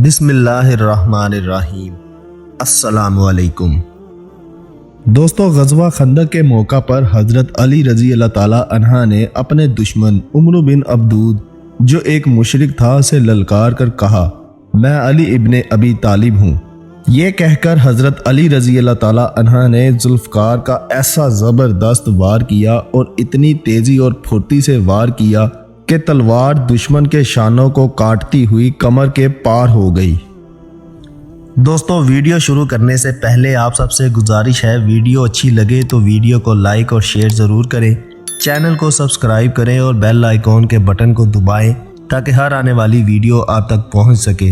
بسم اللہ الرحمن الرحیم۔ السلام علیکم دوستو، غزوہ خندق کے موقع پر حضرت علی رضی اللہ تعالیٰ عنہ نے اپنے دشمن عمرو بن عبدود جو ایک مشرک تھا سے للکار کر کہا، میں علی ابن ابی طالب ہوں۔ یہ کہہ کر حضرت علی رضی اللہ تعالیٰ عنہ نے ذوالفقار کا ایسا زبردست وار کیا اور اتنی تیزی اور پھرتی سے وار کیا کہ تلوار دشمن کے شانوں کو کاٹتی ہوئی کمر کے پار ہو گئی۔ دوستو، ویڈیو شروع کرنے سے پہلے آپ سب سے گزارش ہے، ویڈیو اچھی لگے تو ویڈیو کو لائک اور شیئر ضرور کریں، چینل کو سبسکرائب کریں اور بیل آئیکن کے بٹن کو دبائیں تاکہ ہر آنے والی ویڈیو آپ تک پہنچ سکے۔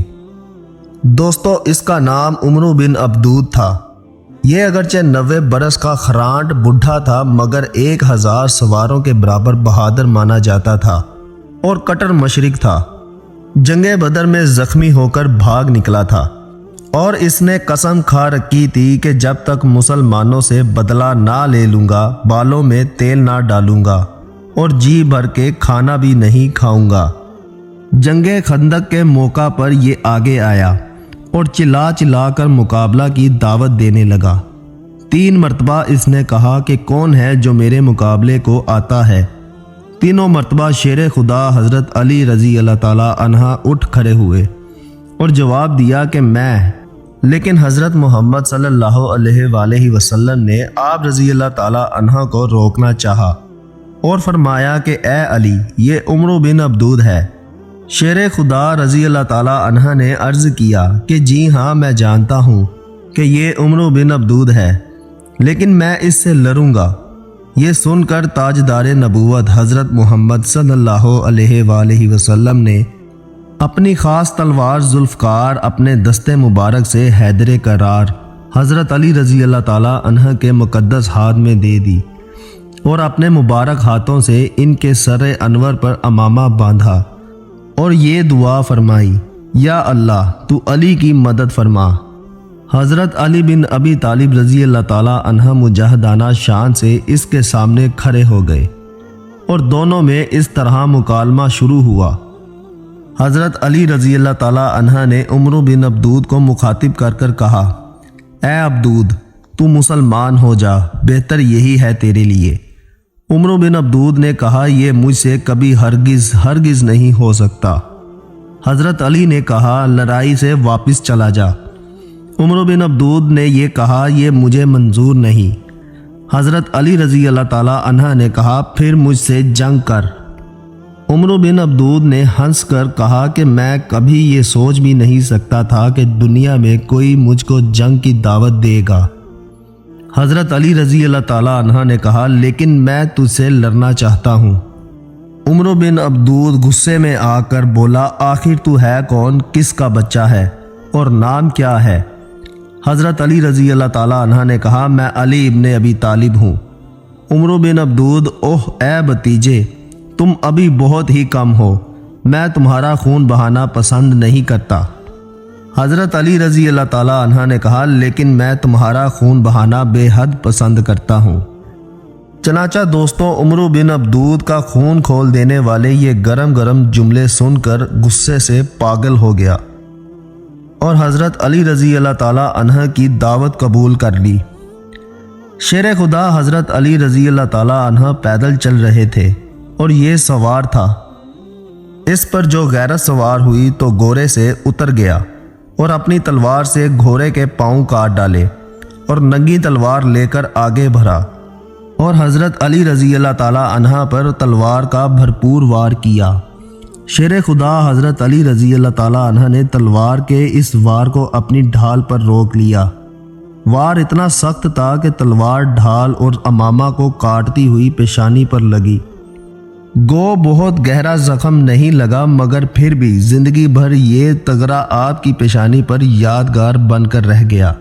دوستو، اس کا نام عمرو بن عبدود تھا۔ یہ اگرچہ 90 برس کا خرانٹ بڈھا تھا مگر 1000 سواروں کے برابر بہادر مانا جاتا تھا اور کٹر مشرک تھا۔ جنگ بدر میں زخمی ہو کر بھاگ نکلا تھا اور اس نے قسم کھا رکھی تھی کہ جب تک مسلمانوں سے بدلہ نہ لے لوں گا بالوں میں تیل نہ ڈالوں گا اور جی بھر کے کھانا بھی نہیں کھاؤں گا۔ جنگ خندق کے موقع پر یہ آگے آیا اور چلا چلا کر مقابلہ کی دعوت دینے لگا۔ 3 مرتبہ اس نے کہا کہ کون ہے جو میرے مقابلے کو آتا ہے۔ تینوں مرتبہ شیر خدا حضرت علی رضی اللہ تعالیٰ عنہ اٹھ کھڑے ہوئے اور جواب دیا کہ میں، لیکن حضرت محمد صلی اللہ علیہ وآلہ وسلم نے آپ رضی اللہ تعالیٰ عنہ کو روکنا چاہا اور فرمایا کہ اے علی، یہ عمرو بن عبدود ہے۔ شیر خدا رضی اللہ تعالیٰ عنہ نے عرض کیا کہ جی ہاں، میں جانتا ہوں کہ یہ عمرو بن عبدود ہے، لیکن میں اس سے لڑوں گا۔ یہ سن کر تاجدار نبوت حضرت محمد صلی اللہ علیہ وآلہ وسلم نے اپنی خاص تلوار ذوالفقار اپنے دستے مبارک سے حیدر کرار حضرت علی رضی اللہ تعالیٰ عنہ کے مقدس ہاتھ میں دے دی اور اپنے مبارک ہاتھوں سے ان کے سر انور پر امامہ باندھا اور یہ دعا فرمائی، یا اللہ تو علی کی مدد فرما۔ حضرت علی بن ابی طالب رضی اللہ تعالیٰ عنہ مجاہدانہ شان سے اس کے سامنے کھڑے ہو گئے اور دونوں میں اس طرح مکالمہ شروع ہوا۔ حضرت علی رضی اللہ تعالیٰ عنہ نے عمرو بن عبدود کو مخاطب کر کر کہا، اے عبدود، تو مسلمان ہو جا، بہتر یہی ہے تیرے لیے۔ عمرو بن عبدود نے کہا، یہ مجھ سے کبھی ہرگز نہیں ہو سکتا۔ حضرت علی نے کہا، لڑائی سے واپس چلا جا۔ عمرو بن عبدود نے یہ کہا، یہ مجھے منظور نہیں۔ حضرت علی رضی اللہ تعالیٰ عنہ نے کہا، پھر مجھ سے جنگ کر۔ عمرو بن عبدود نے ہنس کر کہا کہ میں کبھی یہ سوچ بھی نہیں سکتا تھا کہ دنیا میں کوئی مجھ کو جنگ کی دعوت دے گا۔ حضرت علی رضی اللہ تعالیٰ عنہ نے کہا، لیکن میں تجھ سے لڑنا چاہتا ہوں۔ عمرو بن عبدود غصے میں آ کر بولا، آخر تو ہے کون، کس کا بچہ ہے اور نام کیا ہے؟ حضرت علی رضی اللہ تعالیٰ عنہ نے کہا، میں علی ابن ابی طالب ہوں۔ عمرو بن عبدود، اوہ اے بھتیجے، تم ابھی بہت ہی کم ہو، میں تمہارا خون بہانا پسند نہیں کرتا۔ حضرت علی رضی اللہ تعالیٰ عنہ نے کہا، لیکن میں تمہارا خون بہانا بے حد پسند کرتا ہوں۔ چنانچہ دوستوں، عمرو بن عبدود کا خون کھول دینے والے یہ گرم گرم جملے سن کر غصے سے پاگل ہو گیا اور حضرت علی رضی اللہ تعالیٰ عنہ کی دعوت قبول کر لی۔ شیر خدا حضرت علی رضی اللہ تعالیٰ عنہ پیدل چل رہے تھے اور یہ سوار تھا۔ اس پر جو غیرت سوار ہوئی تو گھوڑے سے اتر گیا اور اپنی تلوار سے گھوڑے کے پاؤں کاٹ ڈالے اور ننگی تلوار لے کر آگے بڑھا اور حضرت علی رضی اللہ تعالیٰ عنہ پر تلوار کا بھرپور وار کیا۔ شیر خدا حضرت علی رضی اللہ تعالیٰ عنہ نے تلوار کے اس وار کو اپنی ڈھال پر روک لیا۔ وار اتنا سخت تھا کہ تلوار ڈھال اور امامہ کو کاٹتی ہوئی پیشانی پر لگی۔ گو بہت گہرا زخم نہیں لگا مگر پھر بھی زندگی بھر یہ تگرا آپ کی پیشانی پر یادگار بن کر رہ گیا۔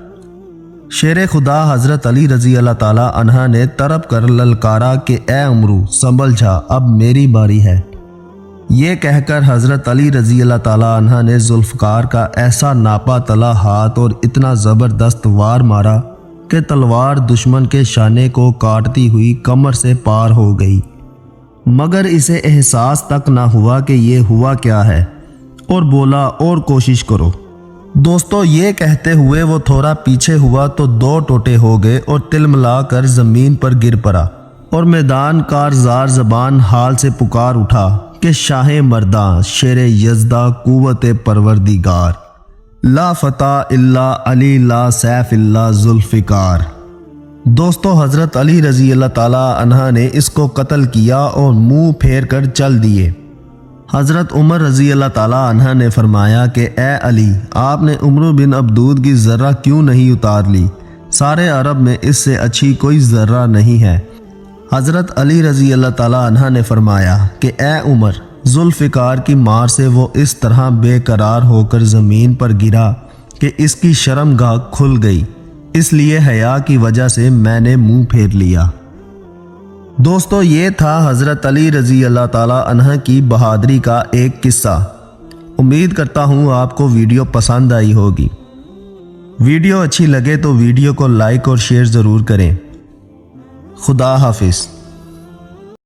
شیر خدا حضرت علی رضی اللہ تعالیٰ عنہ نے تڑپ کر للکارا کہ اے عمرو، سنبھل جا، اب میری باری ہے۔ یہ کہہ کر حضرت علی رضی اللہ تعالیٰ عنہ نے ذوالفقار کا ایسا ناپا تلا ہاتھ اور اتنا زبردست وار مارا کہ تلوار دشمن کے شانے کو کاٹتی ہوئی کمر سے پار ہو گئی، مگر اسے احساس تک نہ ہوا کہ یہ ہوا کیا ہے، اور بولا اور کوشش کرو۔ دوستو یہ کہتے ہوئے وہ تھوڑا پیچھے ہوا تو 2 ٹوٹے ہو گئے اور تلملا کر زمین پر گر پڑا اور میدان کارزار زبان حال سے پکار اٹھا کہ شاہ مرداں شیر یزدہ قوت پروردگار، لا فتح الا علی لا سیف الا ذوالفقار۔ دوستو حضرت علی رضی اللہ تعالی عنہ نے اس کو قتل کیا اور منہ پھیر کر چل دیے۔ حضرت عمر رضی اللہ تعالی عنہ نے فرمایا کہ اے علی، آپ نے عمرو بن عبدود کی ذرہ کیوں نہیں اتار لی؟ سارے عرب میں اس سے اچھی کوئی ذرہ نہیں ہے۔ حضرت علی رضی اللہ تعالی عنہ نے فرمایا کہ اے عمر، ذوالفقار کی مار سے وہ اس طرح بے قرار ہو کر زمین پر گرا کہ اس کی شرم گاہ کھل گئی، اس لیے حیا کی وجہ سے میں نے منہ پھیر لیا۔ دوستو یہ تھا حضرت علی رضی اللہ تعالی عنہ کی بہادری کا ایک قصہ۔ امید کرتا ہوں آپ کو ویڈیو پسند آئی ہوگی۔ ویڈیو اچھی لگے تو ویڈیو کو لائک اور شیئر ضرور کریں۔ خدا حافظ۔